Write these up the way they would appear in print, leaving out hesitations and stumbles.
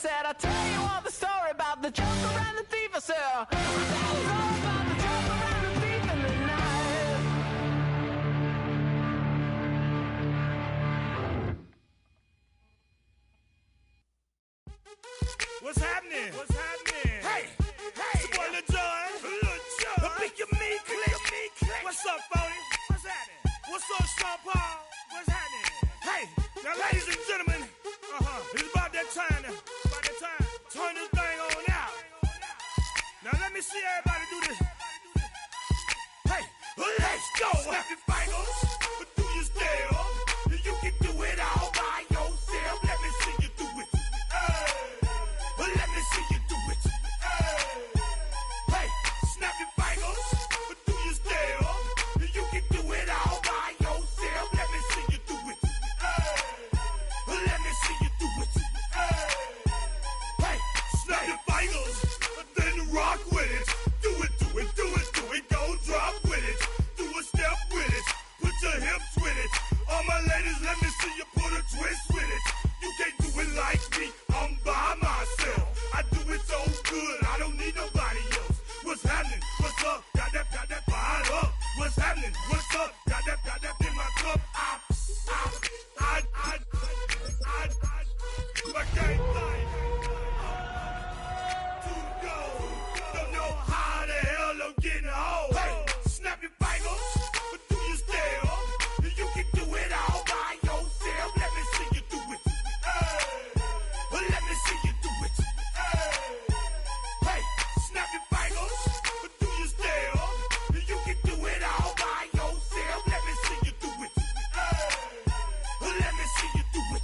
said, I'll tell you all the story about the joker and the thief. I said, I'll tell you all about the joker and the thief in the night. What's happening? What's happening? Hey, hey, it's your boy Lil Jon. Pick your me, click. What's up, Phony? What's happening? What's up, Sean Paul? What's happening? Hey, now, ladies and gentlemen, it's about that time. Turn this thing on out. Now, let me see everybody do this. Hey, let's go. Snap your fingers, but do you still? You can do it all by yourself. Let me see you do it. Let me see you do it. Hey, snap your fingers, but do you still? You can do it all by yourself. Let me see you do it. Let me see you do it. Hey, snap your fingers, then rock with it. Do it. Don't drop with it. Do a step with it. Put your hips with it. All my ladies, let me see you put a twist with it. You can't do it like me. I'm by myself. I do it so good. I don't need nobody else. What's happening? What's up? Got that fired up. What's happening? What's up? Got that in my cup. My gang life. To go. Don't know how the hell I'm getting home. Hey, snap your fingers, but do you still? You can do it all by yourself. Let me see you do it. Let me see you do it. Hey, snap your fingers, but do you still? You can do it all by yourself. Let me see you do it. Let me see you do it.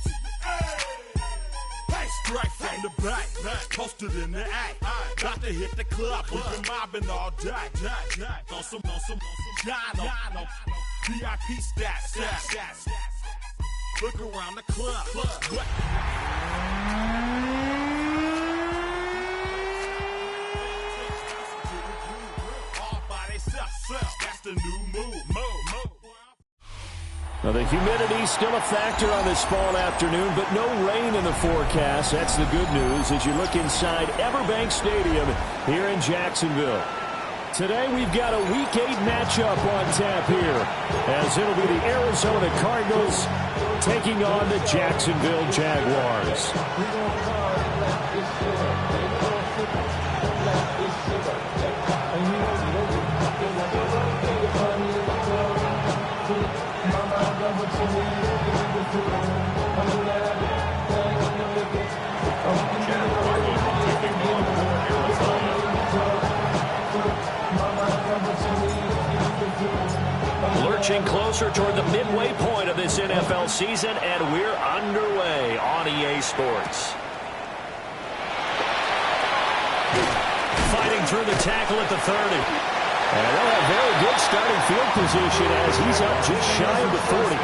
Hey, strike from the back, posted in the act. Got to hit the club, we've been mobbing all day. On some Jono, VIP stats. Look around the club. All by themselves, that's the new move. Now, the humidity still a factor on this fall afternoon, but no rain in the forecast. That's the good news as you look inside Everbank Stadium here in Jacksonville. Today, we've got a Week 8 matchup on tap here, as it'll be the Arizona Cardinals taking on the Jacksonville Jaguars. Lurching closer toward the midway point of this NFL season, and we're underway on EA Sports. Fighting through the tackle at the 30. And they'll have very good starting field position as he's up just shy of the 40.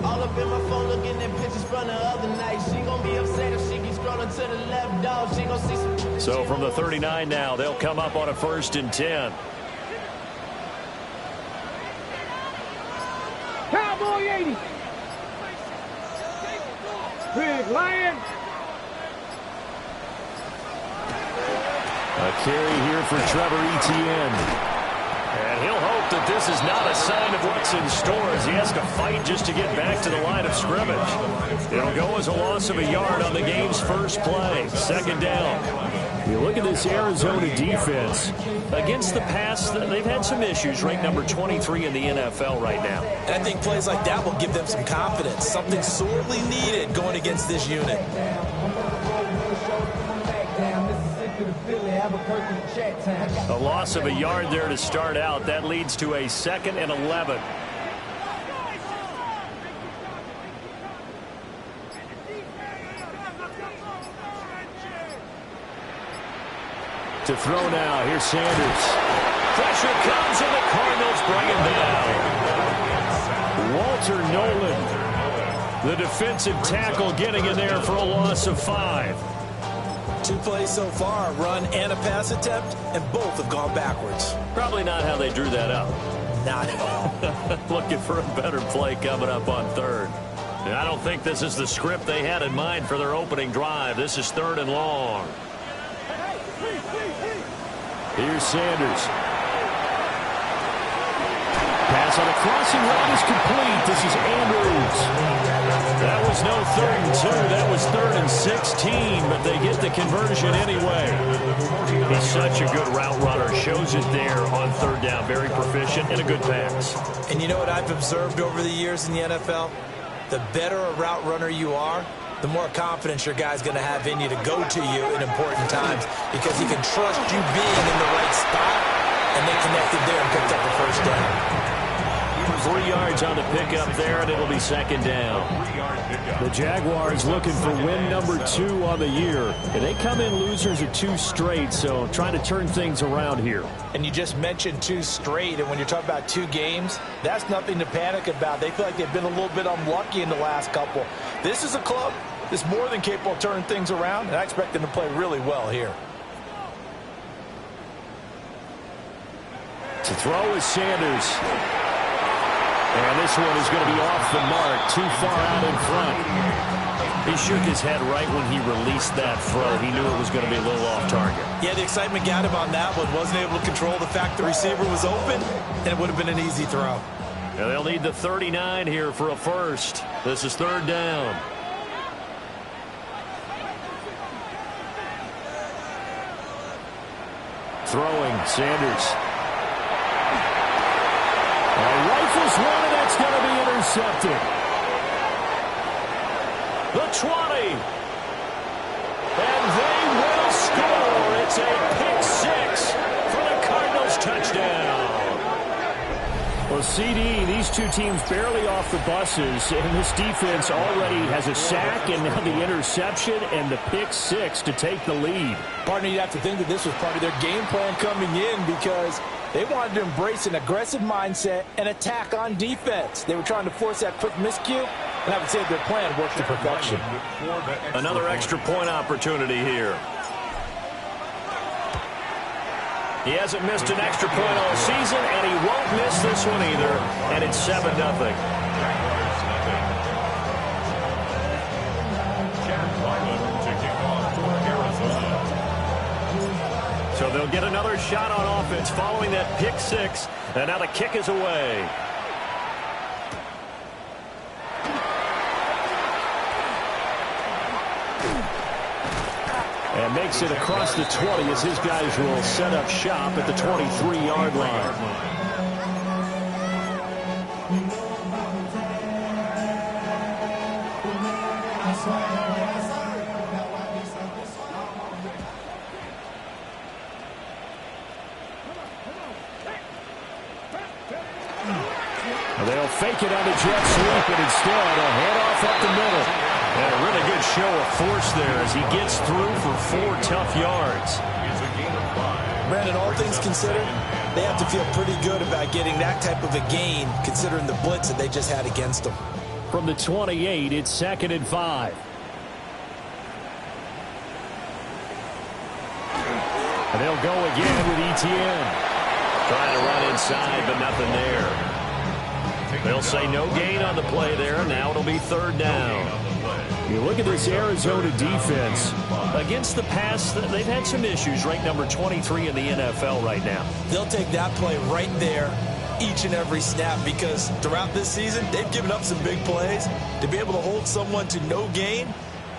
All up in my phone looking at pictures from the other night. She gon' be upset if she keeps scrolling to the left, dog. She gon' see some. So from the 39 now, they'll come up on a 1st and 10. Cowboy 80. Big Lion. A carry here for Trevor Etienne. And he'll hope that this is not a sign of what's in store as he has to fight just to get back to the line of scrimmage. It'll go as a loss of a yard on the game's first play. 2nd down. You look at this Arizona defense. Against the pass, they've had some issues. Ranked number 23 in the NFL right now. And I think plays like that will give them some confidence. Something sorely needed going against this unit. A loss of a yard there to start out. That leads to a 2nd and 11. To throw now. Here's Sanders. Pressure comes, and the Cardinals bring him down. Walter Nolan, the defensive tackle, getting in there for a loss of 5. 2 plays so far, a run and a pass attempt, and both have gone backwards. Probably not how they drew that up. Not at all. Looking for a better play coming up on 3rd. And I don't think this is the script they had in mind for their opening drive. This is 3rd and long. Here's Sanders. Pass on a crossing route is complete. This is Andrews. That was no 3rd and 2. That was 3rd and 16, but they get the conversion anyway. He's such a good route runner. Shows it there on 3rd down. Very proficient and a good pass. And you know what I've observed over the years in the NFL? The better a route runner you are, the more confidence your guy's going to have in you to go to you in important times, because he can trust you being in the right spot, and they connected there and picked up the 1st down. 3 yards on the pickup there, and it'll be 2nd down. The Jaguars looking for win number 2 on the year. And they come in losers of 2 straight, so trying to turn things around here. And you just mentioned 2 straight, and when you're talking about 2 games, that's nothing to panic about. They feel like they've been a little bit unlucky in the last couple. This is a club that's more than capable of turning things around, and I expect them to play really well here. To throw is Sanders. And this one is going to be off the mark, too far out in front. He shook his head right when he released that throw. He knew it was going to be a little off target. Yeah, the excitement got him on that one. Wasn't able to control the fact the receiver was open, and it would have been an easy throw. And they'll need the 39 here for a 1st. This is 3rd down. Throwing, Sanders. Rifles one, and that's going to be intercepted. The 20. And they will score. It's a pick 6 for the Cardinals touchdown. Well, CD, these 2 teams barely off the buses, and this defense already has a sack and now the interception and the pick 6 to take the lead. Partner, you have to think that this was part of their game plan coming in, because they wanted to embrace an aggressive mindset and attack on defense. They were trying to force that quick miscue, and I would say their plan worked to perfection. Another extra point opportunity here. He hasn't missed an extra point all season, and he won't miss this one either, and it's 7-0. So they'll get another shot on offense following that pick 6, and now the kick is away. And makes it across the 20 as his guys will set up shop at the 23-yard line. They'll fake it on the jet sweep, and instead a handoff up the middle. And a really good show of force there as he gets through for 4 tough yards. Brandon, all things considered, they have to feel pretty good about getting that type of a gain, considering the blitz that they just had against them. From the 28, it's 2nd and 5. And they'll go again with Etienne. Trying to run inside, but nothing there. They'll say no gain on the play there. Now it'll be 3rd down. You look at this Arizona defense. Against the pass, they've had some issues. Ranked number 23 in the NFL right now. They'll take that play right there each and every snap, because throughout this season, they've given up some big plays. To be able to hold someone to no gain,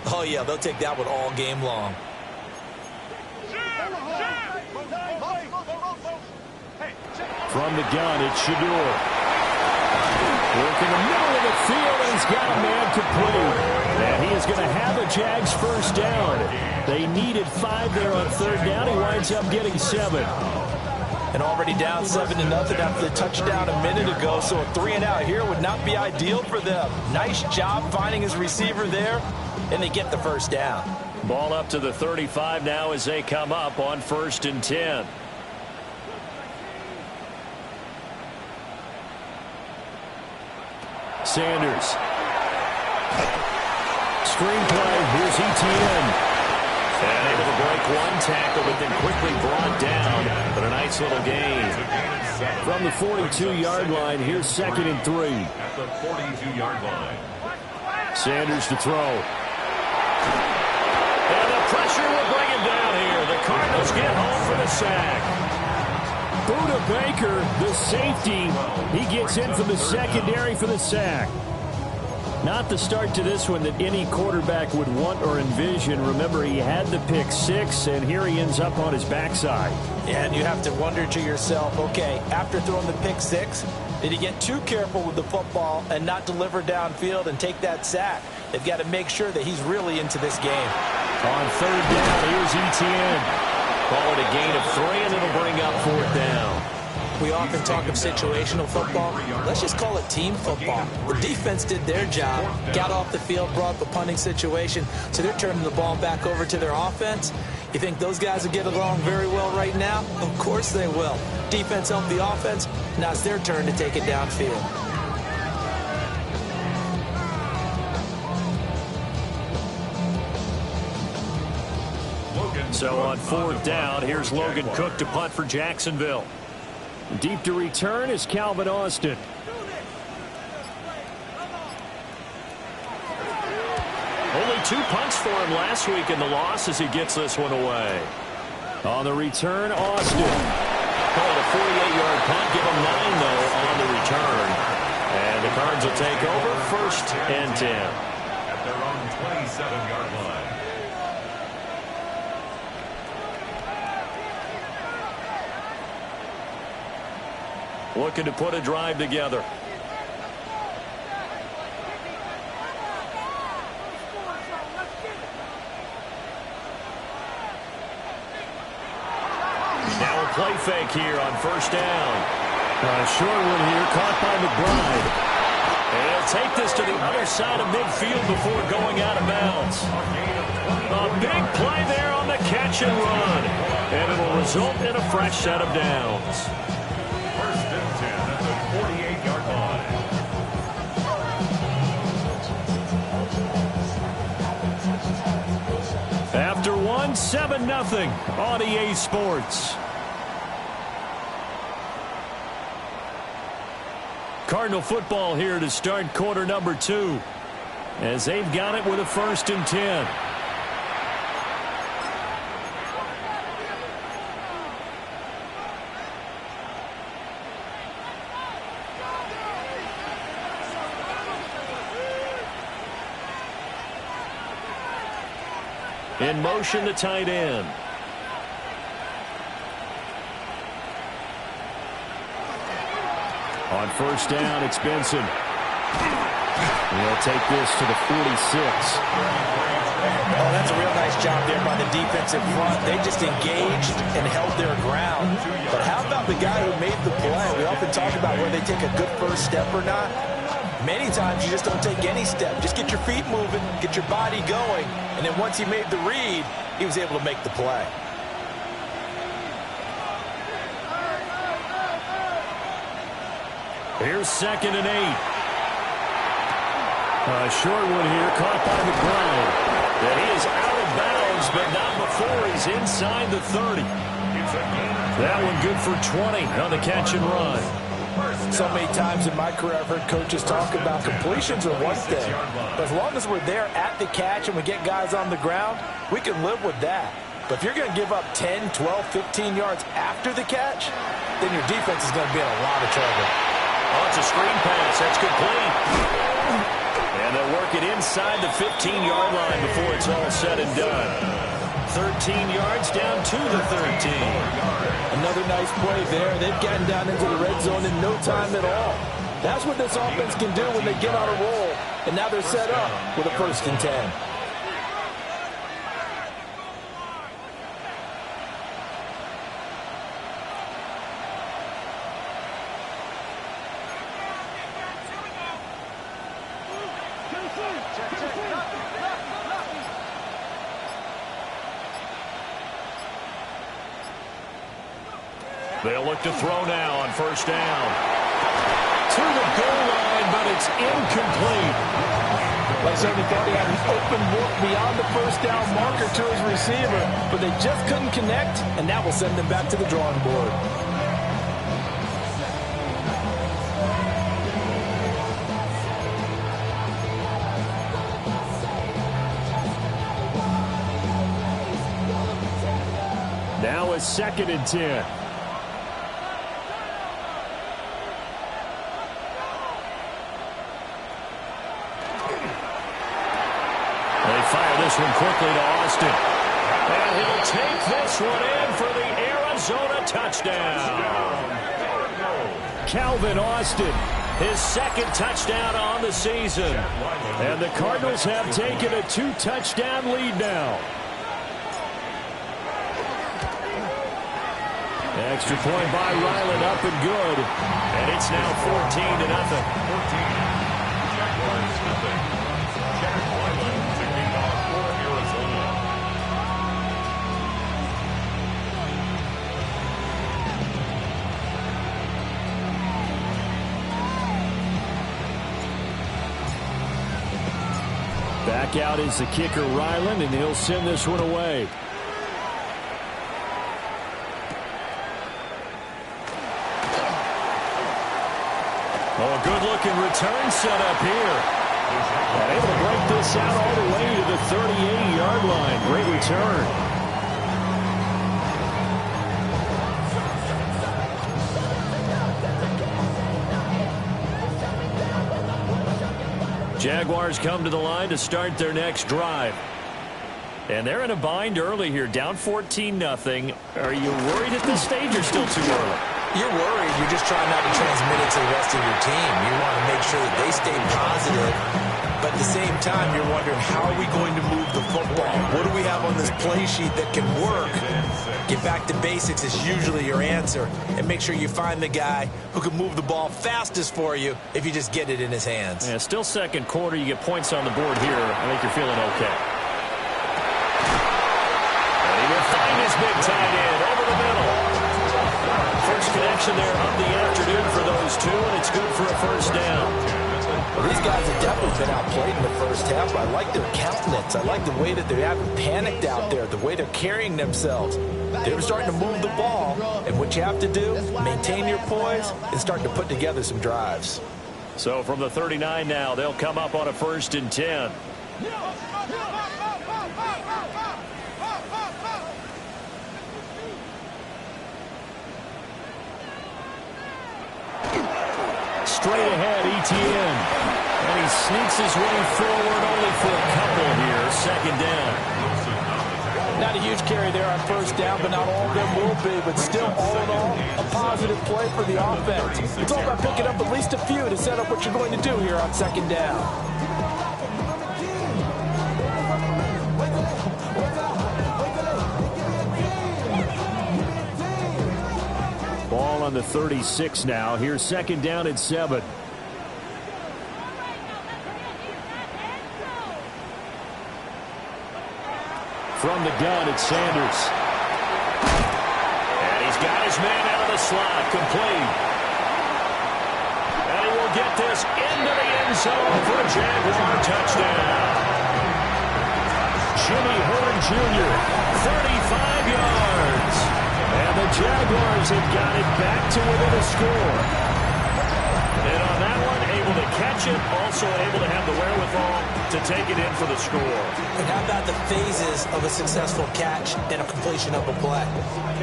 oh yeah, they'll take that one all game long. From the gun, it's Shador. Work in the middle of the field, and he's got a man complete. And he is going to have a Jags 1st down. They needed 5 there on 3rd down. He winds up getting 7. And already down 7-0 after the touchdown a minute ago, so a 3-and-out here would not be ideal for them. Nice job finding his receiver there, and they get the 1st down. Ball up to the 35 now as they come up on 1st and 10. Sanders. Screenplay. Here's ETN. And able to break one tackle, but then quickly brought down. But a nice little gain. From the 42-yard line, here's 2nd and 3. At the 42-yard line. Sanders to throw. And the pressure will bring him down here. The Cardinals get home for the sack. Buda Baker, the safety, he gets in from the secondary for the sack. Not the start to this one that any quarterback would want or envision. Remember, he had the pick 6, and here he ends up on his backside. And you have to wonder to yourself, okay, after throwing the pick 6, did he get too careful with the football and not deliver downfield and take that sack? They've got to make sure that he's really into this game. On 3rd down, here's ETN. Call it a gain of 3, and it'll bring up 4th down. We often talk of situational football. Let's just call it team football. The defense did their job, got off the field, brought up a punting situation, so they're turning the ball back over to their offense. You think those guys will get along very well right now? Of course they will. Defense helped the offense. Now it's their turn to take it downfield. So on 4th down, here's Logan Cook to punt for Jacksonville. Deep to return is Calvin Austin. Only 2 punts for him last week in the loss as he gets this one away. On the return, Austin. Call it a 48-yard punt. Give him 9, though, on the return. And the Cards will take over 1st and 10. At their own 27-yard line. Looking to put a drive together. Now a play fake here on 1st down. Short one here, caught by McBride. And he'll take this to the other side of midfield before going out of bounds. A big play there on the catch and run. And it'll result in a fresh set of downs. 1st and 10 at the 48-yard line. After 1, 7-0 on EA Sports. Cardinal football here to start quarter number 2 as they've got it with a 1st and 10. In motion, the tight end. On 1st down, it's Benson. He'll take this to the 46. Oh, that's a real nice job there by the defensive front. They just engaged and held their ground. But how about the guy who made the play? We often talk about whether they take a good first step or not. Many times you just don't take any step. Just get your feet moving, get your body going, and then once he made the read, he was able to make the play. Here's 2nd and 8. A short one here, caught by McBride. And he is out of bounds, but not before he's inside the 30. That one good for 20 on the catch and run. So many times in my career, I've heard coaches talk about completions are one thing. But as long as we're there at the catch and we get guys on the ground, we can live with that. But if you're going to give up 10, 12, 15 yards after the catch, then your defense is going to be in a lot of trouble. Oh, it's a screen pass. That's complete. And they'll work it inside the 15-yard line before it's all said and done. 13 yards down to the 13. Another nice play there. They've gotten down into the red zone in no time at all. That's what this offense can do when they get on a roll. And now they're set up with a 1st and 10. They'll look to throw now on 1st down. to the goal line, but it's incomplete. They certainly thought he had an open look beyond the first down marker to his receiver, but they just couldn't connect, and that will send them back to the drawing board. Now it's 2nd and 10. They fire this one quickly to Austin. And he'll take this one in for the Arizona touchdown. Calvin Austin, his 2nd touchdown on the season. And the Cardinals have taken a 2-touchdown lead now. Extra point by Ryland, up and good. And it's now 14-0. 14. Jaguars nothing. Jack Ryland taking off for Arizona. Back out is the kicker, Ryland, and he'll send this one away. Oh, a good-looking return set up here. And able to break this out all the way to the 38-yard line. Great return. Jaguars come to the line to start their next drive. And they're in a bind early here, down 14-0. Are you worried at this stage or still too early? You're worried. You're just trying not to transmit it to the rest of your team. You want to make sure that they stay positive. But at the same time, you're wondering, how are we going to move the football? What do we have on this play sheet that can work? Get back to basics is usually your answer. And make sure you find the guy who can move the ball fastest for you if you just get it in his hands. Yeah, still 2nd quarter. You get points on the board here. I think you're feeling okay. And he will find his big tight end over the middle. First connection there of the afternoon for those two, and it's good for a first down. Well, these guys have definitely been outplayed in the first half. I like their countenance. I like the way that they haven't panicked out there, the way they're carrying themselves. They're starting to move the ball, and what you have to do, maintain your poise and start to put together some drives. So from the 39 now, they'll come up on a 1st and 10. Straight ahead, Etienne. And he sneaks his way forward only for a couple here. 2nd down. Not a huge carry there on first down, but not all of them will be. But still, all in all, a positive play for the offense. It's all about picking up at least a few to set up what you're going to do here on 2nd down. Ball on the 36 now. Here's 2nd down and 7. From the gun, it's Sanders. And he's got his man out of the slot, complete. And he will get this into the end zone for a Jaguar touchdown. Jimmy Horn Jr., 35 yards. And the Jaguars have got it back to within a score. And on that one, able to catch it, also able to have the wherewithal to take it in for the score. And how about the phases of a successful catch and a completion of a play?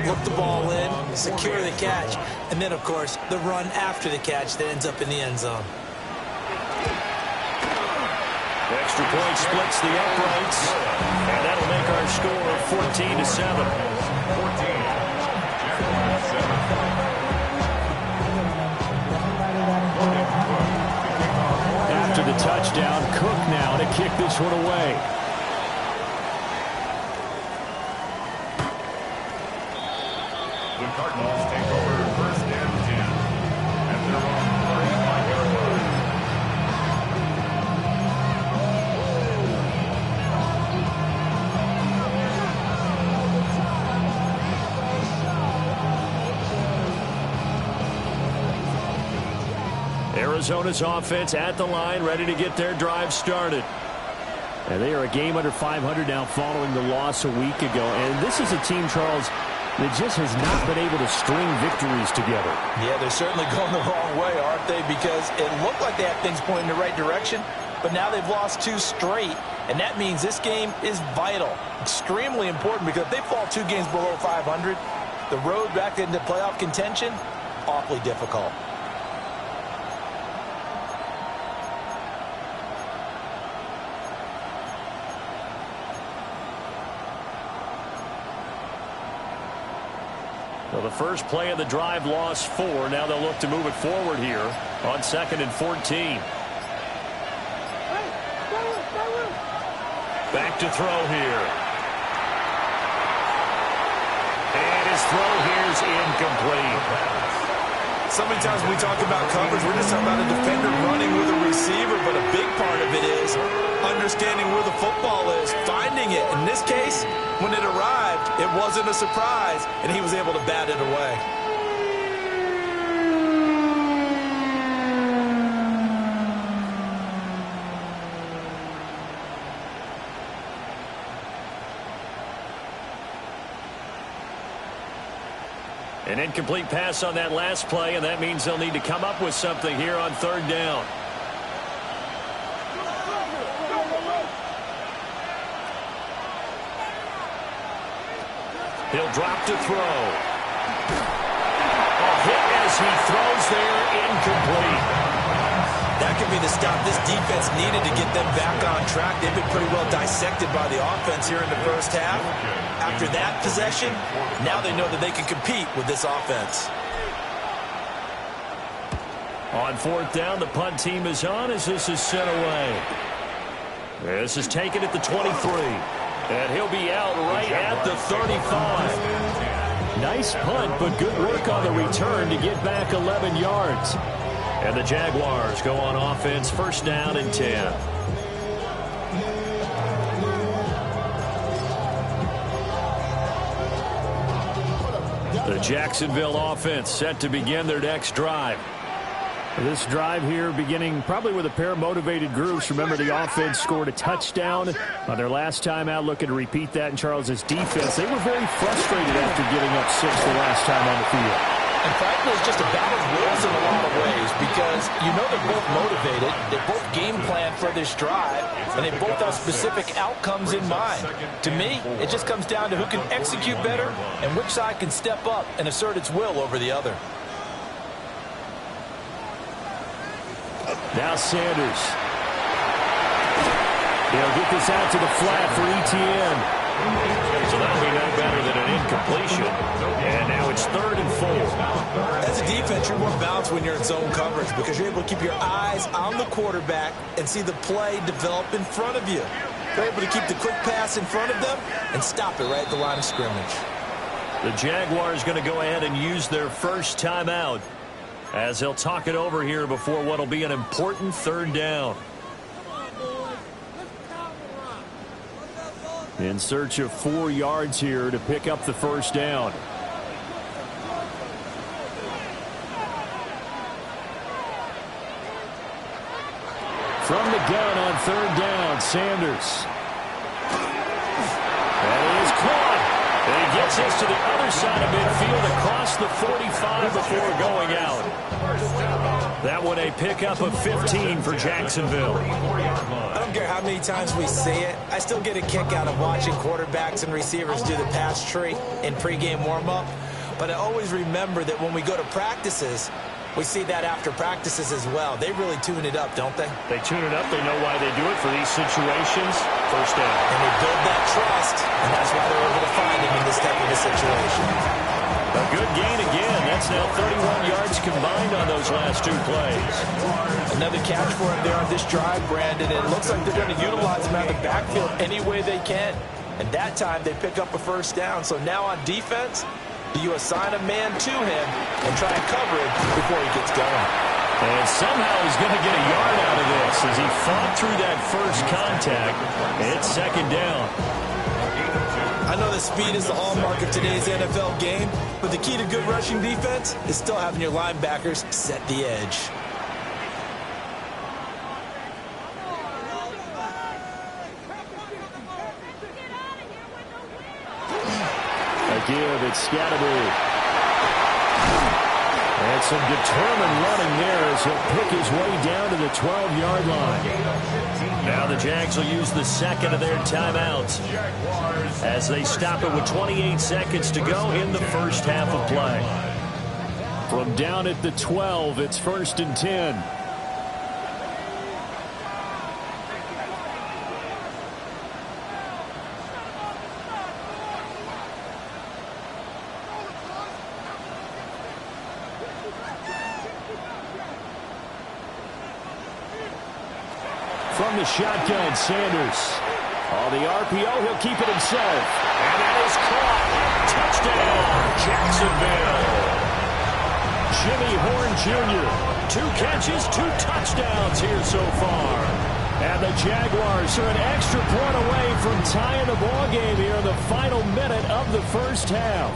Look the ball in, secure the catch, and then, of course, the run after the catch that ends up in the end zone. Extra point splits the uprights, and that'll make our score 14-7. 14. After the touchdown, Cook now to kick this one away. The Cardinals take over 1st and 10 at their own 35-yard line. Arizona's offense at the line, ready to get their drive started. And they are a game under 500 now following the loss a week ago. And this is a team, Charles, that just has not been able to string victories together. Yeah, they're certainly going the wrong way, aren't they? Because it looked like they had things pointing in the right direction, but now they've lost 2 straight. And that means this game is vital, extremely important, because if they fall 2 games below 500, the road back into playoff contention, awfully difficult. Well, the first play of the drive lost 4. Now they'll look to move it forward here on 2nd and 14. Back to throw here. And his throw here is incomplete. So many times when we talk about coverage, we're just talking about a defender running with a receiver, but a big part of it is understanding where the football is, finding it. In this case, when it arrived, it wasn't a surprise, and he was able to bat it away. An incomplete pass on that last play, and that means they'll need to come up with something here on 3rd down. He'll drop to throw. A hit as he throws there, incomplete. That could be the stop this defense needed to get them back on track. They've been pretty well dissected by the offense here in the first half. After that possession, now they know that they can compete with this offense. On 4th down, the punt team is on as this is sent away. This is taken at the 23. And he'll be out right at the 35. Nice punt, but good work on the return to get back 11 yards. And the Jaguars go on offense, 1st down and 10. The Jacksonville offense set to begin their next drive. This drive here beginning probably with a pair of motivated groups. Remember, the offense scored a touchdown on their last time out, looking to repeat that in Charles's defense. They were very frustrated after giving up 6 the last time on the field. And frankly, it's just a battle of wills in a lot of ways, because you know they're both motivated, they both game plan for this drive, and they both have specific outcomes in mind. To me, it just comes down to who can execute better and which side can step up and assert its will over the other. Now Sanders. He'll get this out to the flat for Etienne. So that'll be no better than an incompletion. And now it's 3rd and 4. As a defense, you're more balanced when you're in zone coverage, because you're able to keep your eyes on the quarterback and see the play develop in front of you. You're able to keep the quick pass in front of them and stop it right at the line of scrimmage. The Jaguars going to go ahead and use their first timeout, as they'll talk it over here before what will be an important 3rd down. In search of 4 yards here to pick up the 1st down. From the gun on 3rd down, Sanders. That is caught. And he gets this to the other side of midfield across the 45 before going out. That one a pickup of 15 for Jacksonville. I don't care how many times we see it. I still get a kick out of watching quarterbacks and receivers do the pass tree in pregame warm-up. But I always remember that when we go to practices, we see that after practices as well. They really tune it up, don't they? They tune it up. They know why they do it for these situations. 1st down. And they build that trust, and that's why they're able to find him in this type of a situation. A good gain again. That's now 31 yards combined on those last 2 plays. Another catch for him there on this drive, Brandon. And it looks like they're going to utilize him out of the backfield any way they can. And that time they pick up a 1st down. So now on defense, do you assign a man to him and try and cover him before he gets going? And somehow he's going to get a yard out of this as he fought through that first contact. It's 2nd down. I know that speed is the hallmark of today's NFL game, but the key to good rushing defense is still having your linebackers set the edge. give. It's got to be. And some determined running there as he'll pick his way down to the 12-yard line. Now the Jags will use the second of their timeouts as they stop it with 28 seconds to go in the first half of play. From down at the 12, it's 1st and 10. From the shotgun, Sanders. On the RPO, he'll keep it himself. And that is caught. Touchdown, Jacksonville. Jimmy Horn Jr., 2 catches, 2 touchdowns here so far. And the Jaguars are an extra point away from tying the ball game here in the final minute of the first half.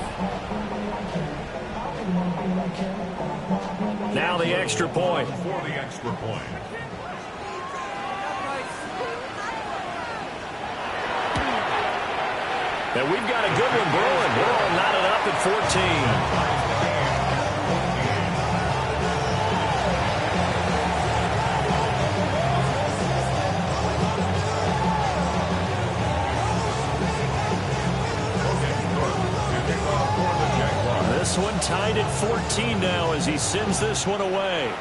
Now the extra point. For the extra point. And we've got a good one brewing. We're all knotted up at 14. This one tied at 14 now as he sends this one away.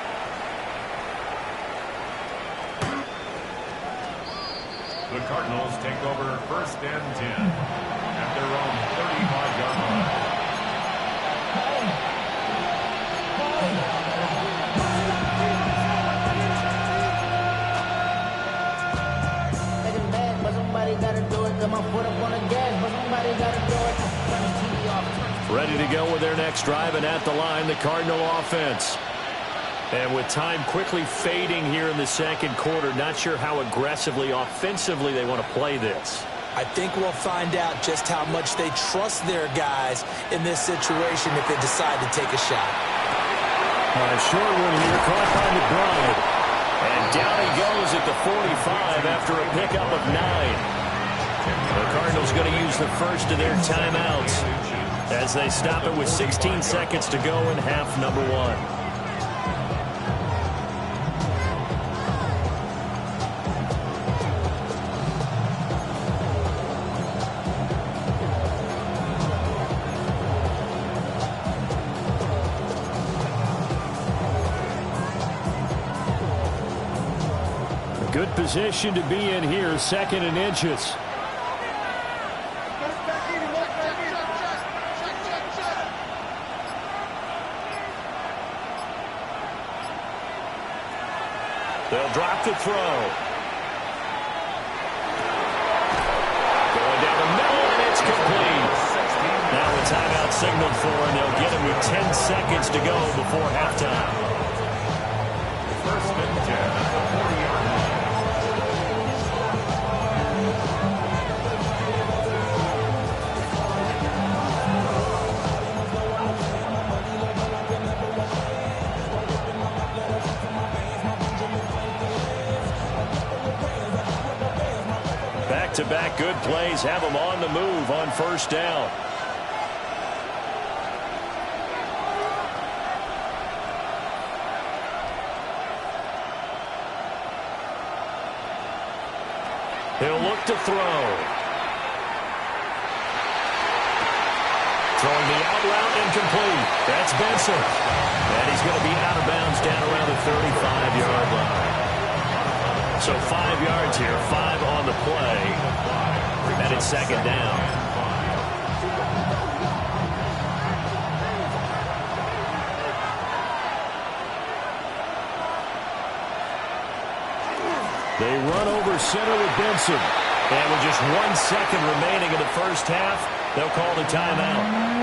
The Cardinals take over 1st and 10 at their own 35-yard line. Second bad, but somebody gotta do it. Got my foot up on the gas, but somebody gotta do it. Turn the TV off. Ready to go with their next drive, and at the line, the Cardinal offense. And with time quickly fading here in the second quarter, not sure how aggressively, offensively they want to play this. I think we'll find out just how much they trust their guys in this situation if they decide to take a shot. Short one here, caught by McBride. And down he goes at the 45 after a pickup of 9. The Cardinals going to use the first of their timeouts as they stop it with 16 seconds to go in half number 1. Good position to be in here, 2nd and inches. They'll drop the throw. Going down the middle, and it's complete. Now the timeout signaled for, and they'll get him with 10 seconds to go before halftime. 1st and 10 at the 40-yard line. Back-to-back good plays have them on the move on 1st down. He'll look to throw. Throwing the out route incomplete. That's Benson. And he's going to be out of bounds down around the 35-yard line. So 5 yards here, 5 on the play. And it's 2nd down. They run over center with Benson. And with just 1 second remaining in the first half, they'll call the timeout.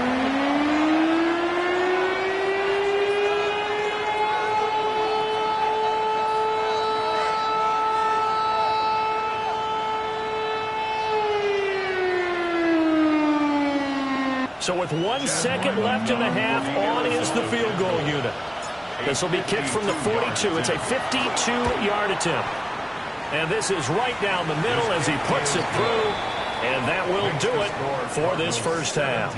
So with 1 second left in the half, on is the field goal unit. This will be kicked from the 42. It's a 52-yard attempt. And this is right down the middle as he puts it through. And that will do it for this first half.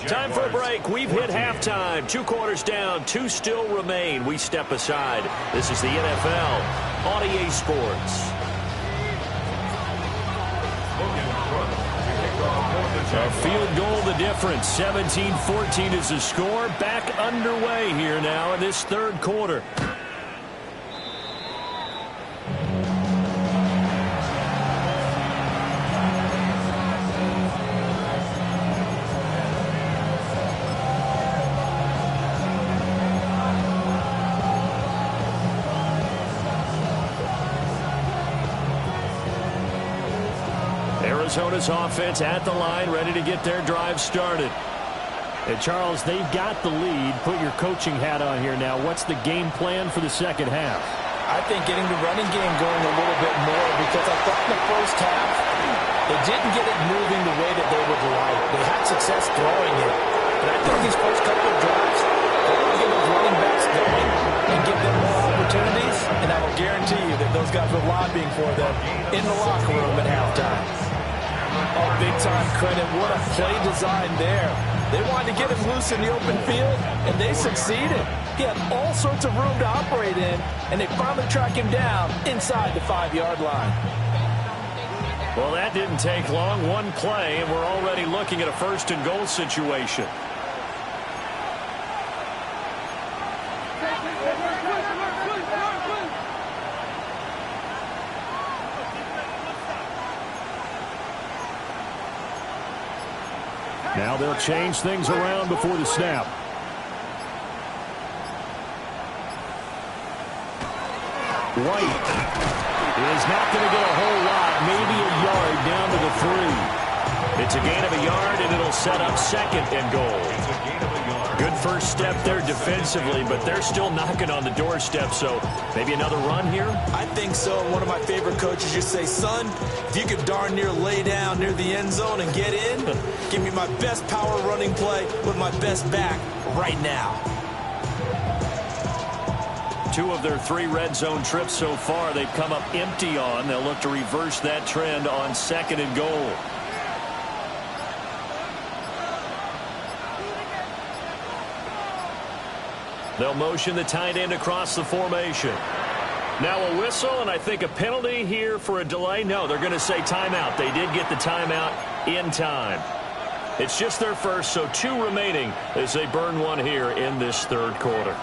Time for a break. We've hit halftime. 2 quarters down, 2 still remain. We step aside. This is the NFL on EA Sports. A field goal the difference. 17-14 is the score. Back underway here now in this third quarter. Arizona's offense at the line, ready to get their drive started. And Charles, they've got the lead. Put your coaching hat on here now. What's the game plan for the second half? I think getting the running game going a little bit more, because I thought in the first half they didn't get it moving the way that they would like. They had success throwing it. But I think these first couple of drives, they want to get those running backs going and give them more opportunities, and I will guarantee you that those guys were lobbying for them in the locker room at halftime. Oh, big-time credit. What a play design there. They wanted to get him loose in the open field, and they succeeded. He had all sorts of room to operate in, and they finally track him down inside the 5-yard line. Well, that didn't take long. One play, and we're already looking at a first-and-goal situation. Now they'll change things around before the snap. White is not going to get a whole lot, maybe a yard down to the 3. It's a gain of a yard, and it'll set up second and goal. Good first step there defensively, but they're still knocking on the doorstep, so maybe another run here? I think so. One of my favorite coaches used to say, son, if you could darn near lay down near the end zone and get in, give me my best power running play with my best back right now. 2 of their 3 red zone trips so far they've come up empty on. They'll look to reverse that trend on second and goal. They'll motion the tight end across the formation. Now a whistle, and I think a penalty here for a delay. No, they're going to say timeout. They did get the timeout in time. It's just their first, so 2 remaining as they burn one here in this third quarter.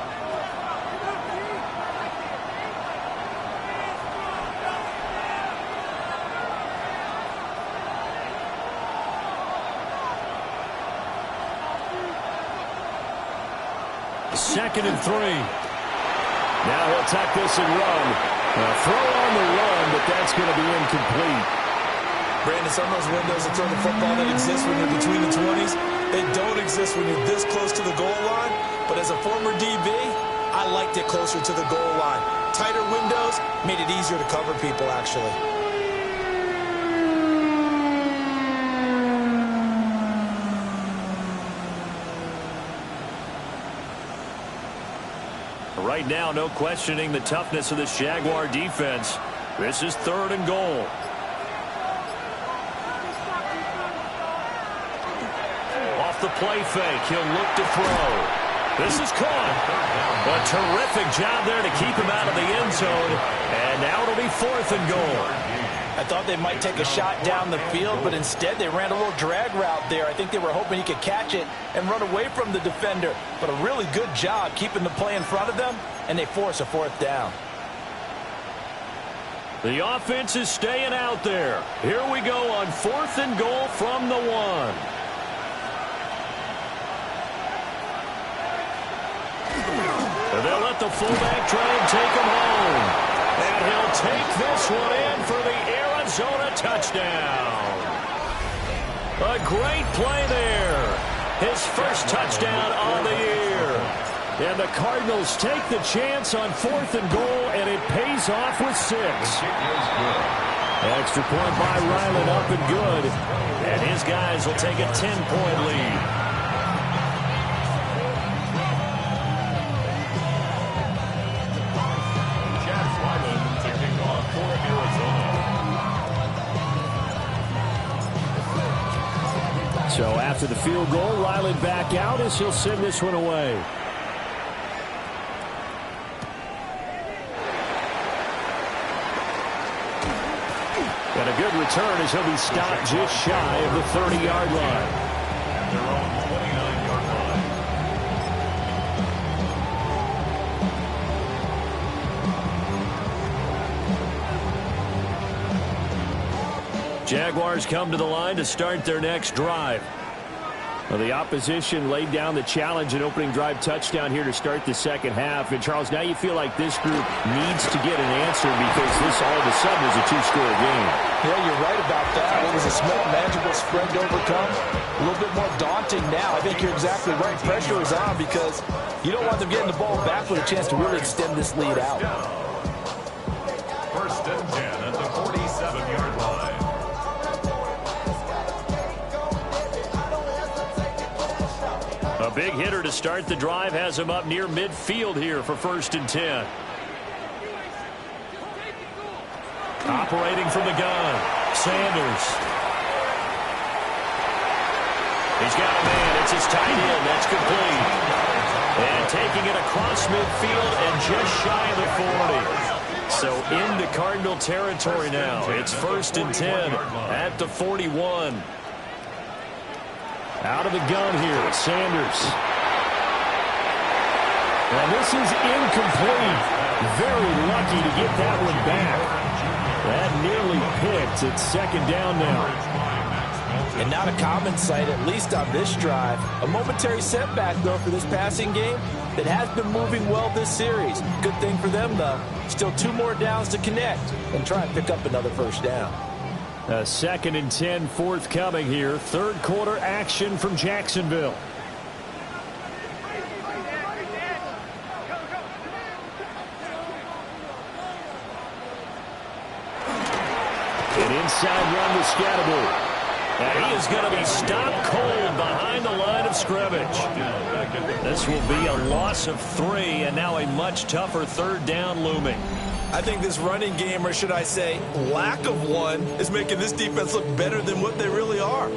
Second and 3. Now he'll tuck this and run. A throw on the run, but that's going to be incomplete. Brandon, some of those windows of throwing the football that exist when you're between the 20s, they don't exist when you're this close to the goal line. But as a former DB, I liked it closer to the goal line. Tighter windows made it easier to cover people, actually. Right now, no questioning the toughness of this Jaguar defense. This is third and goal. Off the play fake, he'll look to throw. This is caught. A terrific job there to keep him out of the end zone. And now it'll be fourth and goal. I thought they might take a shot down the field, but instead they ran a little drag route there. I think they were hoping he could catch it and run away from the defender. But a really good job keeping the play in front of them, and they force a fourth down. The offense is staying out there. Here we go on fourth and goal from the 1. And they'll let the fullback try and take him home. And he'll take this one in for the Arizona touchdown. A great play there. His first touchdown on the year. And the Cardinals take the chance on fourth and goal, and it pays off with 6. Extra point by Ryland, up and good. And his guys will take a 10-point lead. So after the field goal, Riley back out as he'll send this one away. And a good return as he'll be stopped just shy of the 30-yard line. At their own 29-yard line. Jaguars come to the line to start their next drive. Well, the opposition laid down the challenge and opening drive touchdown here to start the second half. And, Charles, now you feel like this group needs to get an answer because this all of a sudden is a two-score game. Yeah, you're right about that. It was a small, manageable spread to overcome. A little bit more daunting now. I think you're exactly right. Pressure is on because you don't want them getting the ball back with a chance to really extend this lead out. First and 10 at the 47-yard line. A big hitter to start the drive has him up near midfield here for first and 10. Operating from the gun, Sanders. He's got a man. It's his tight end. That's complete. And taking it across midfield and just shy of the 40. So into Cardinal territory now. It's first and 10 at the 41. Out of the gun here, Sanders. And this is incomplete. Very lucky to get that one back. That nearly picked. It's second down now. And not a common sight, at least on this drive. A momentary setback, though, for this passing game that has been moving well this series. Good thing for them, though. Still 2 more downs to connect and try and pick up another first down. A second and 10 forthcoming here. Third quarter action from Jacksonville. An inside run with Scatterby. And he is going to be stopped cold behind the line of scrimmage. This will be a loss of 3 and now a much tougher third down looming. I think this running game, or should I say lack of one, is making this defense look better than what they really are.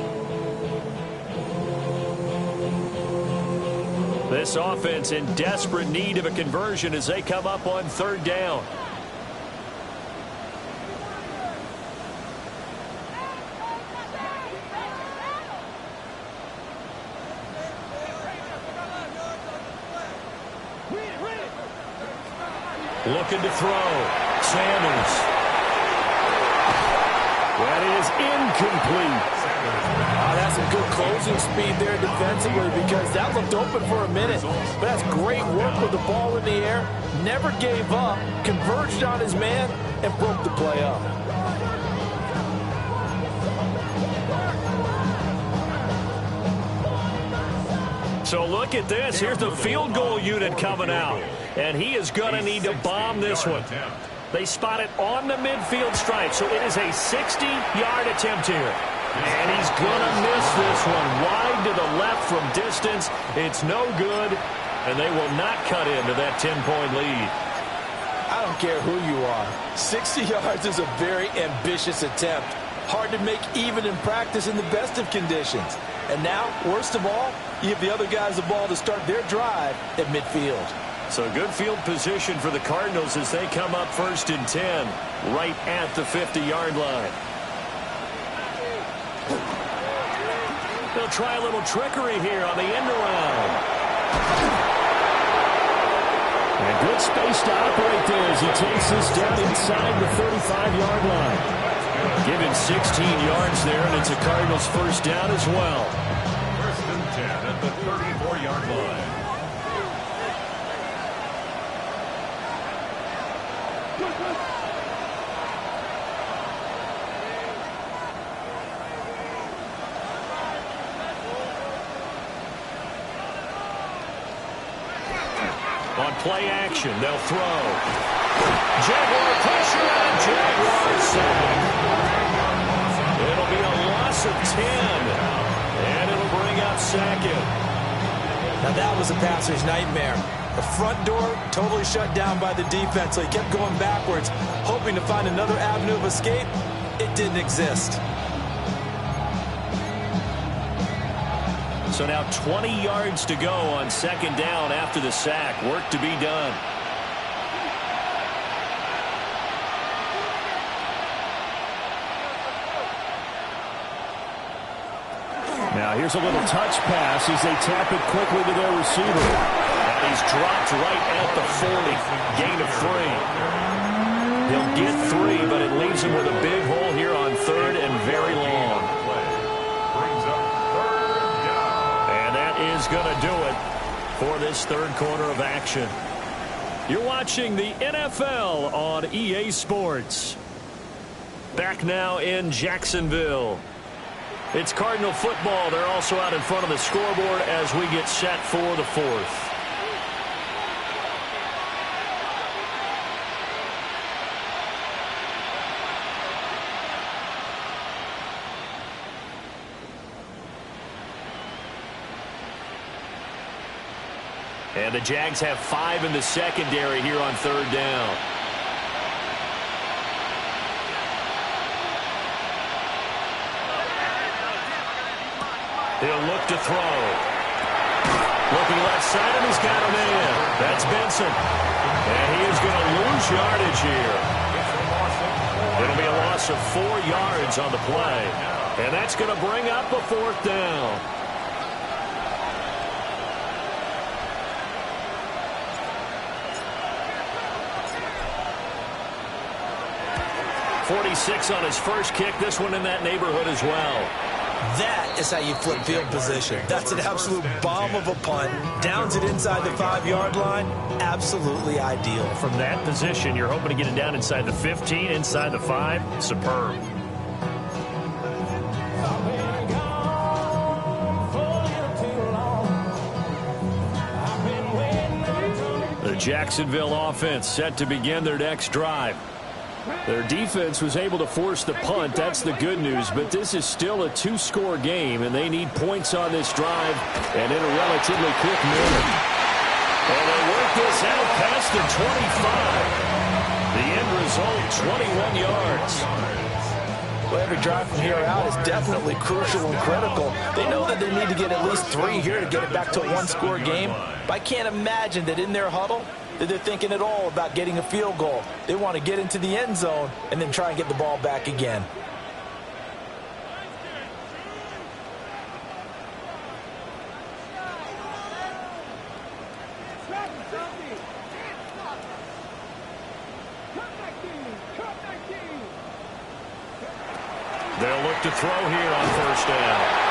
This offense in desperate need of a conversion as they come up on third down. Looking to throw. Sanders. That is incomplete. Oh, that's some good closing speed there defensively because that looked open for a minute. But that's great work with the ball in the air. Never gave up. Converged on his man and broke the play up. So look at this. Here's the field goal unit coming out. And he is going to need to bomb this one. They spot it on the midfield stripe. So it is a 60-yard attempt here. And he's going to miss this one. Wide to the left from distance. It's no good. And they will not cut into that 10-point lead. I don't care who you are. 60 yards is a very ambitious attempt. Hard to make even in practice in the best of conditions. And now, worst of all, you give the other guys the ball to start their drive at midfield. So good field position for the Cardinals as they come up first and 10 right at the 50-yard line. They'll try a little trickery here on the end around. And good space to operate there as he takes this down inside the 35-yard line. Given 16 yards there, and it's a Cardinals first down as well. First and 10 at the 34-yard line. On play action, they'll throw. Jaguar pressure and Jaguar sack. It'll be a loss of 10. And it'll bring up second. Now that was a passer's nightmare. The front door totally shut down by the defense, so he kept going backwards, hoping to find another avenue of escape. It didn't exist. So now 20 yards to go on second down after the sack. Work to be done. Now here's a little touch pass as they tap it quickly to their receiver. And he's dropped right at the 40. Gain of 3. He'll get 3, but it leaves him with a big hole here on third and very long. And that is going to do it for this third quarter of action. You're watching the NFL on EA Sports. Back now in Jacksonville. It's Cardinal football. They're also out in front of the scoreboard as we get set for the fourth. And the Jags have 5 in the secondary here on third down. He'll look to throw. Looking left side, and he's got a man. That's Benson. And he is going to lose yardage here. It'll be a loss of 4 yards on the play. And that's going to bring up a fourth down. .46 on his first kick. This one in that neighborhood as well. That is how you flip field position. That's an absolute bomb of a punt. Downs it inside the 5-yard line. Absolutely ideal. From that position, you're hoping to get it down inside the 15, inside the 5. Superb. The Jacksonville offense set to begin their next drive. Their defense was able to force the punt. That's the good news. But this is still a 2-score game, and they need points on this drive and in a relatively quick manner. And they work this out past the 25. The end result, 21 yards. Well, every drive from here out is definitely crucial and critical. They know that they need to get at least 3 here to get it back to a 1-score game. But I can't imagine that in their huddle that they're thinking at all about getting a field goal. They want to get into the end zone and then try and get the ball back again. They'll look to throw here on first down.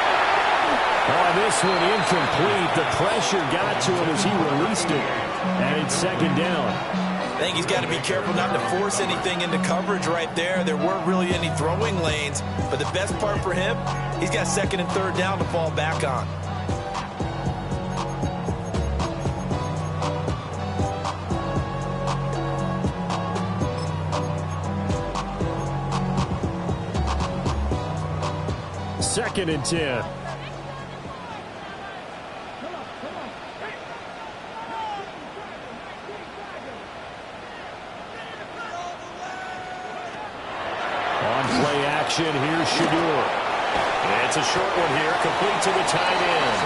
Oh, this one incomplete. The pressure got to him as he released it. And it's second down. I think he's got to be careful not to force anything into coverage right there. There weren't really any throwing lanes. But the best part for him, he's got second and third down to fall back on. Second and 10. Here's Shadur. It's a short one here, complete to the tight end.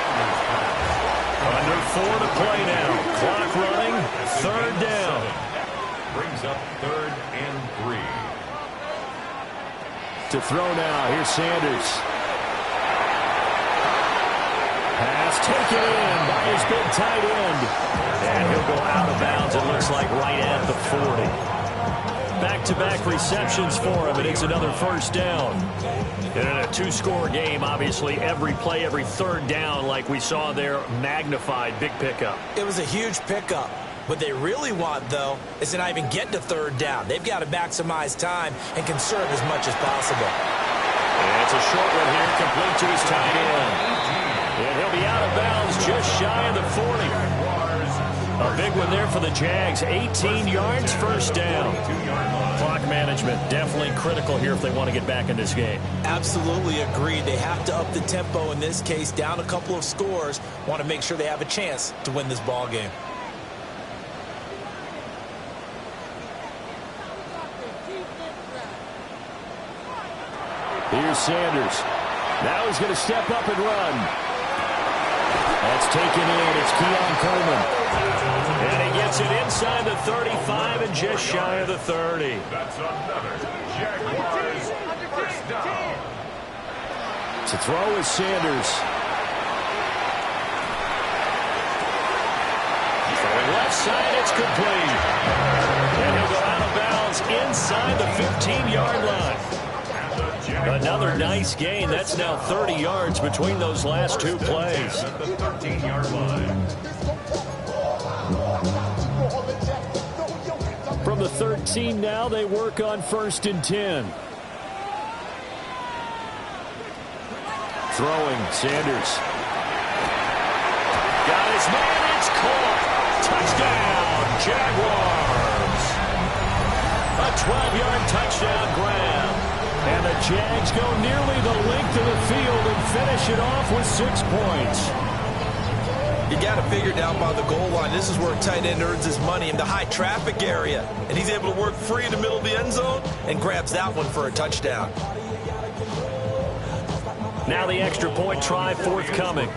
Under 4 to play now. Clock running, third down. Brings up 3rd and 3. To throw now, here's Sanders. Pass taken in by his big tight end. And he'll go out of bounds, it looks like right at the 40. Back-to-back receptions for him, and it's another first down. And in a 2-score game, obviously, every play, every third down, like we saw there, magnified, big pickup. It was a huge pickup. What they really want, though, is to not even get to third down. They've got to maximize time and conserve as much as possible. And it's a short one here, complete to his tight end. And he'll be out of bounds just shy of the 40. A big one there for the Jags. 18 yards, first down. Clock management definitely critical here if they want to get back in this game. Absolutely agreed. They have to up the tempo in this case, down a couple of scores. Want to make sure they have a chance to win this ball game. Here's Sanders. Now he's going to step up and run. That's taken in. It's Keon Coleman. And he gets it inside the 35 and just shy of the 30. That's another Jaguars first down. To throw is Sanders. Throwing left side, it's complete. And he'll go out of bounds inside the 15-yard line. Another nice gain. That's now 30 yards between those last two plays. At the 13-yard line. From the 13 now, they work on 1st and 10. Throwing, Sanders. Got his man, it's caught. Touchdown, Jaguars. A 12-yard touchdown grab. And the Jags go nearly the length of the field and finish it off with 6 points. You got to figure down by the goal line. This is where a tight end earns his money in the high traffic area. And he's able to work free in the middle of the end zone and grabs that one for a touchdown. Now the extra point try forthcoming.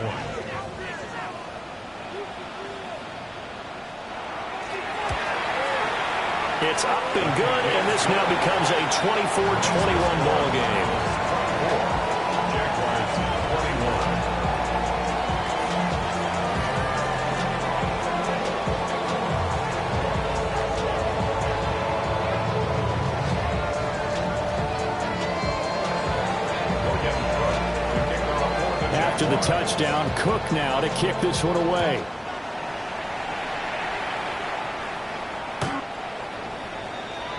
It's up and good, and this now becomes a 24-21 ball game. After the touchdown, Cook now to kick this one away.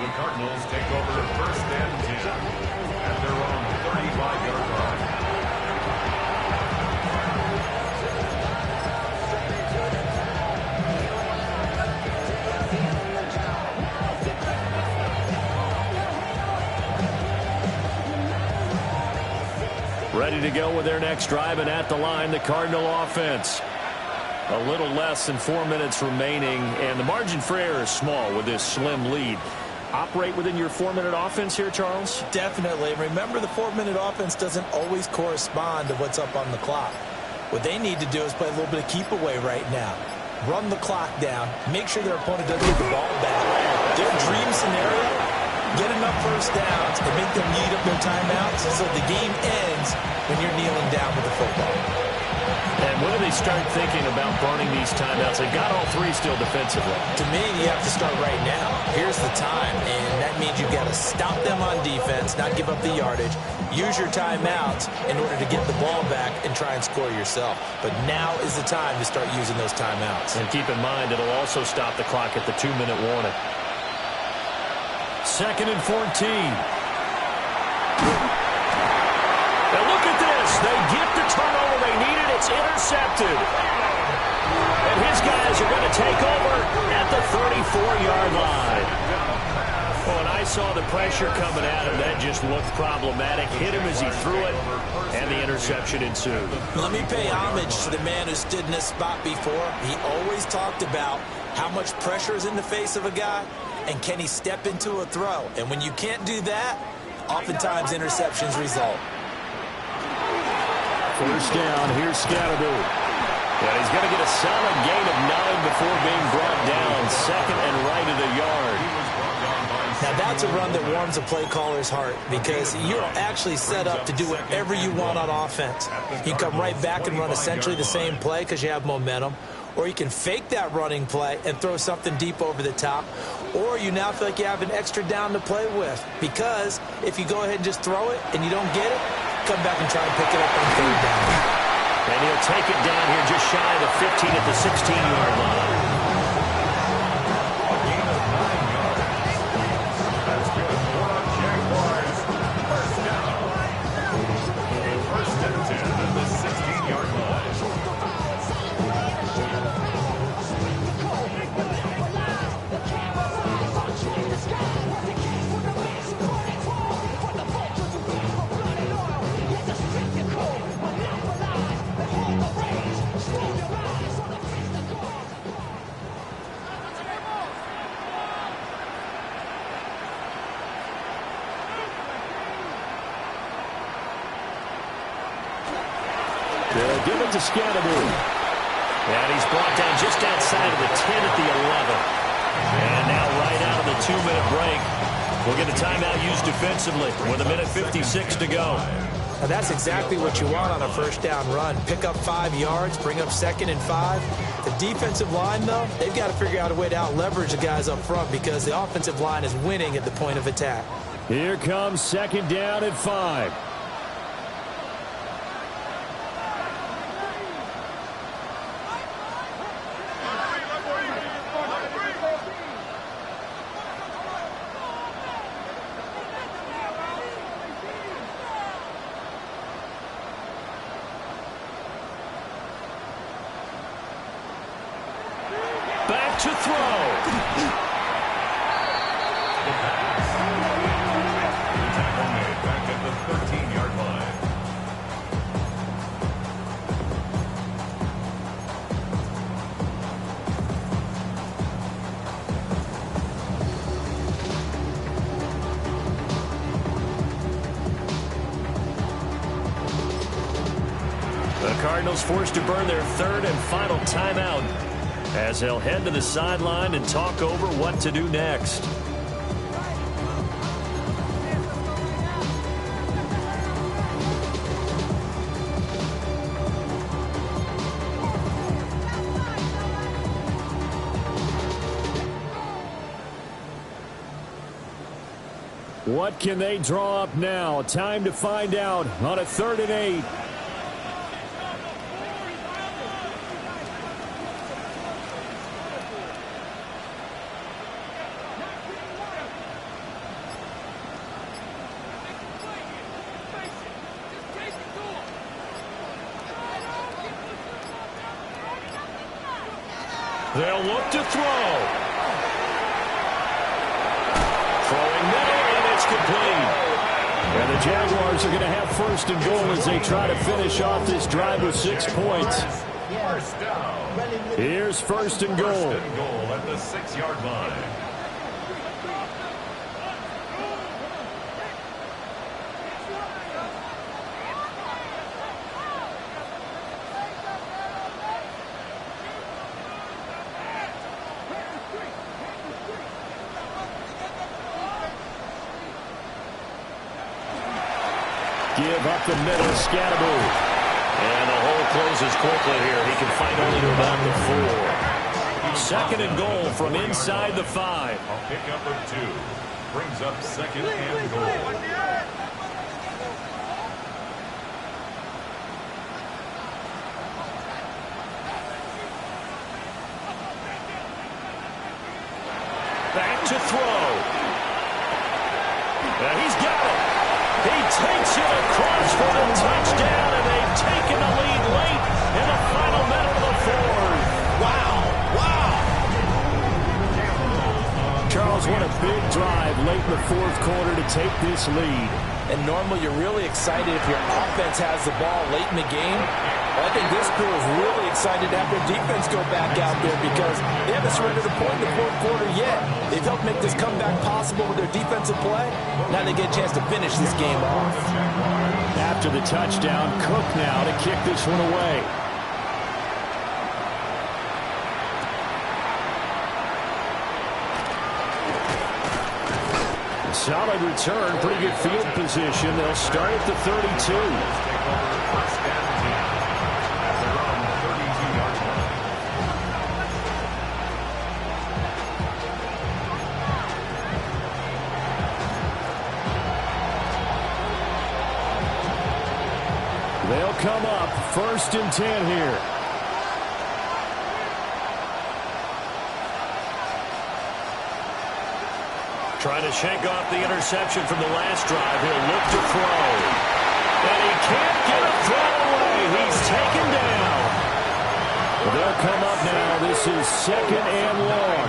The Cardinals take over 1st and 10 at their own 35-yard line. Ready to go with their next drive, and at the line, the Cardinal offense. A little less than 4 minutes remaining, and the margin for error is small with this slim lead. Operate within your 4-minute offense here, Charles? Definitely. Remember, the 4-minute offense doesn't always correspond to what's up on the clock. What they need to do is play a little bit of keep away right now. Run the clock down. Make sure their opponent doesn't get the ball back. Their dream scenario, get enough first downs and make them eat up their timeouts so the game ends when you're kneeling down with the football. And when do they start thinking about burning these timeouts? They've got all 3 still defensively. To me, you have to start right now. Here's the time, and that means you've got to stop them on defense, not give up the yardage, use your timeouts in order to get the ball back and try and score yourself. But now is the time to start using those timeouts. And keep in mind, it'll also stop the clock at the 2-minute warning. 2nd and 14. Now look at this. They get the turnover they needed. It's intercepted. And his guys are going to take over at the 34-yard line. Well, when I saw the pressure coming at him, that just looked problematic. Hit him as he threw it, and the interception ensued. Let me pay homage to the man who stood in this spot before. He always talked about how much pressure is in the face of a guy, and can he step into a throw. And when you can't do that, oftentimes interceptions result. First down, here's Scatterby. And he's going to get a solid gain of 9 before being brought down. 2nd and right of the yard. Now that's a run that warms a play caller's heart because you're actually set up to do whatever you want on offense. You come right back and run essentially the same play because you have momentum. Or you can fake that running play and throw something deep over the top. Or you now feel like you have an extra down to play with. Because if you go ahead and just throw it and you don't get it, come back and try and pick it up on 3rd down. And he'll take it down here just shy of the 15 at the 16-yard line. A gain of 9 yards. That's good for a Jaguars first down. 1st and 10 at the 16-yard line. They'll give it to Scatterby. And he's brought down just outside of the 10 at the 11. And now right out of the 2-minute break, we'll get a timeout used defensively with 1:56 to go. Now that's exactly what you want on a first down run. Pick up 5 yards, bring up 2nd and 5. The defensive line, though, they've got to figure out a way to out-leverage the guys up front because the offensive line is winning at the point of attack. Here comes 2nd down and 5. Back to throw. Tackle made back at the 13-yard line. The Cardinals forced to burn their 3rd and final timeout as they'll head to the sideline and talk over what to do next. What can they draw up now? Time to find out on a 3rd and 8. They'll look to throw. Throwing middle, and it's complete. And the Jaguars are going to have 1st and goal as they try to finish off this drive with 6 points. First down. Here's 1st and goal. 1st and goal at the 6-yard line. Give up the middle, Scatterbo. And the hole closes quickly here. He can fight only to about the 4. 2nd and goal from inside the 5. A pickup of 2. Brings up 2nd and goal. Back to throw. And he's got it. He takes it across for the touchdown, and they've taken the lead late in the final minute of the 4th. Wow. Charles, what a big drive late in the 4th quarter to take this lead. And normally you're really excited if your offense has the ball late in the game. Well, I think this crew is really excited to have their defense go back out there because they haven't surrendered a point in the 4th quarter yet. They've helped make this comeback possible with their defensive play. Now they get a chance to finish this game off. After the touchdown, Cook now to kick this one away. Solid return, pretty good field position. They'll start at the 32. They'll come up 1st and 10 here. Trying to shake off the interception from the last drive. He'll look to throw. And he can't get a throw away. He's taken down. They'll come up now. This is 2nd and long.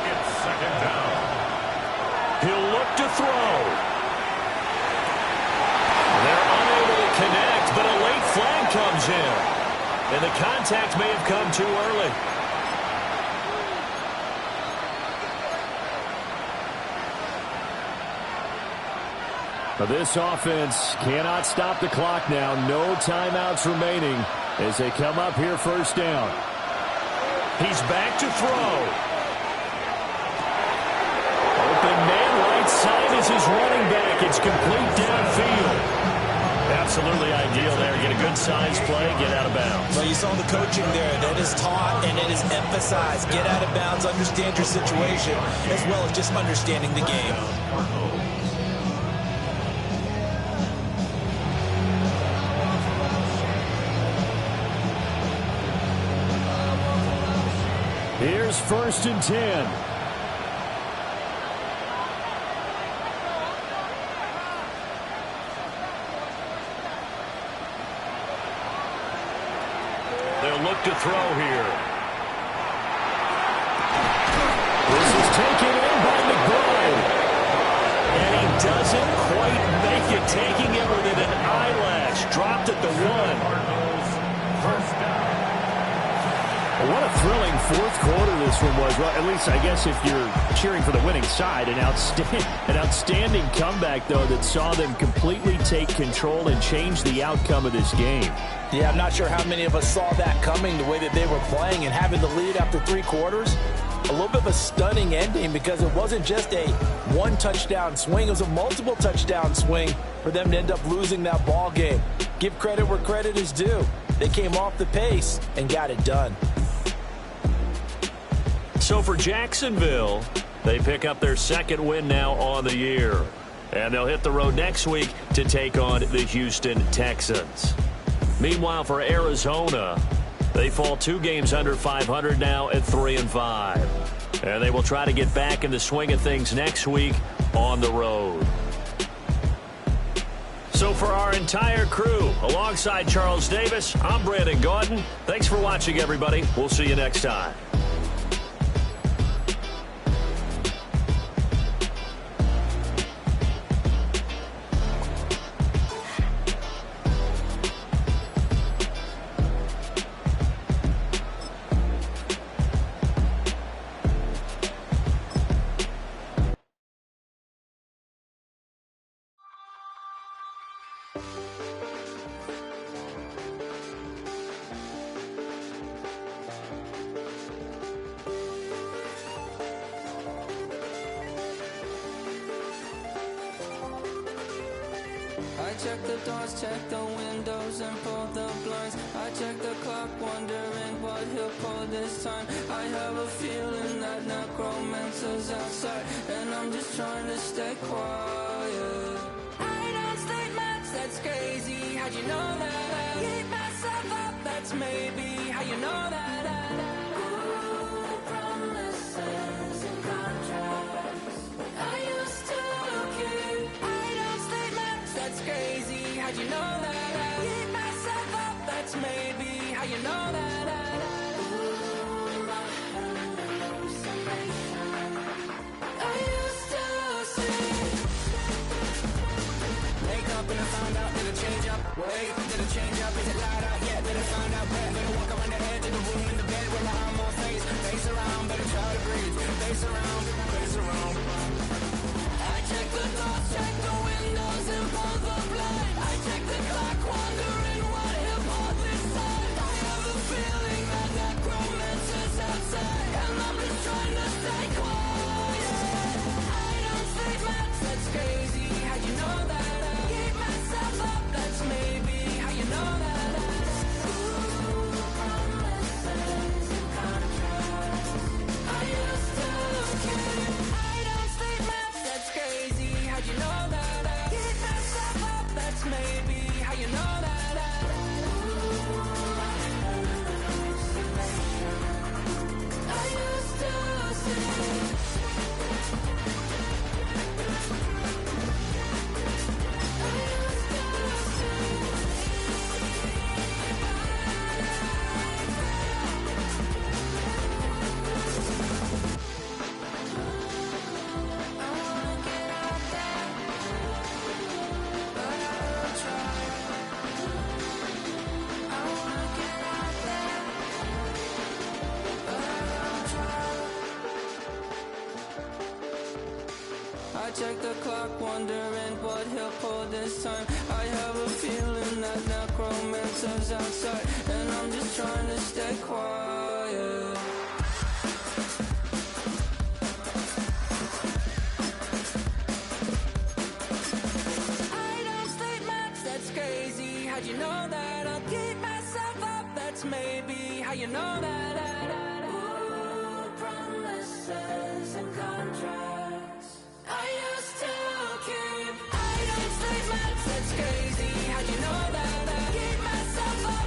It's 2nd down. He'll look to throw. They're unable to connect, but a late flag comes in. And the contact may have come too early. This offense cannot stop the clock now. No timeouts remaining. as they come up here first down. He's back to throw. Open man right side is his running back. It's complete downfield. Absolutely ideal there. Get a good size play, get out of bounds. Well, you saw the coaching there. That is taught and it is emphasized. Get out of bounds, understand your situation, as well as just understanding the game. Here's 1st and 10. Look to throw here. This is taken in by McBride. And he doesn't quite make it, taking it within an eyelash. Dropped at the 1. What a thrilling fourth quarter this one was. Well, at least I guess if you're cheering for the winning side, an outstanding comeback, though, that saw them completely take control and change the outcome of this game. Yeah, I'm not sure how many of us saw that coming, the way that they were playing and having the lead after 3 quarters. A little bit of a stunning ending because it wasn't just a one-touchdown swing. It was a multiple touchdown swing for them to end up losing that ball game. Give credit where credit is due. They came off the pace and got it done. So for Jacksonville, they pick up their 2nd win now on the year. And they'll hit the road next week to take on the Houston Texans. Meanwhile, for Arizona, they fall 2 games under 500 now at 3-5. And they will try to get back in the swing of things next week on the road. So for our entire crew, alongside Charles Davis, I'm Brandon Gaudin. Thanks for watching, everybody. We'll see you next time. I check the doors, check the windows, and pull the blinds. I check the clock, wondering what he'll pull this time. I have a feeling that necromancer's outside, and I'm just trying to stay quiet. I don't stay much, that's crazy. How'd you know that? I keep myself up, that's maybe how you know that. Ooh, promises and contracts. I used to keep. I don't stay much, that's crazy. How'd you know that? I keep myself up, that's maybe how you know that. Ooh, my hallucination. I used to see. Wake up and I found out, did it change up? Wait, did it change up? Is it light out yet? Did it find out where? Better walk around the edge of the room in the bed with my arm on face. Face around, better try to breathe. Face around, face around. I check the doors, check the windows, and pull the blind. I check the clock, wondering what he'll pull this time. I have a feeling that necromancer's outside, and I'm just trying to stay quiet. I don't say much, that's crazy. How'd you know that? I keep myself up, that's maybe how you know that. Ooh, promises and contracts. I used to I check the clock, wondering what he'll pull this time. I have a feeling that necromancer's outside, and I'm just trying to stay quiet. I don't sleep much, that's crazy. How'd you know that? I'll keep myself up, that's maybe how you know that. Ooh, promises and contracts.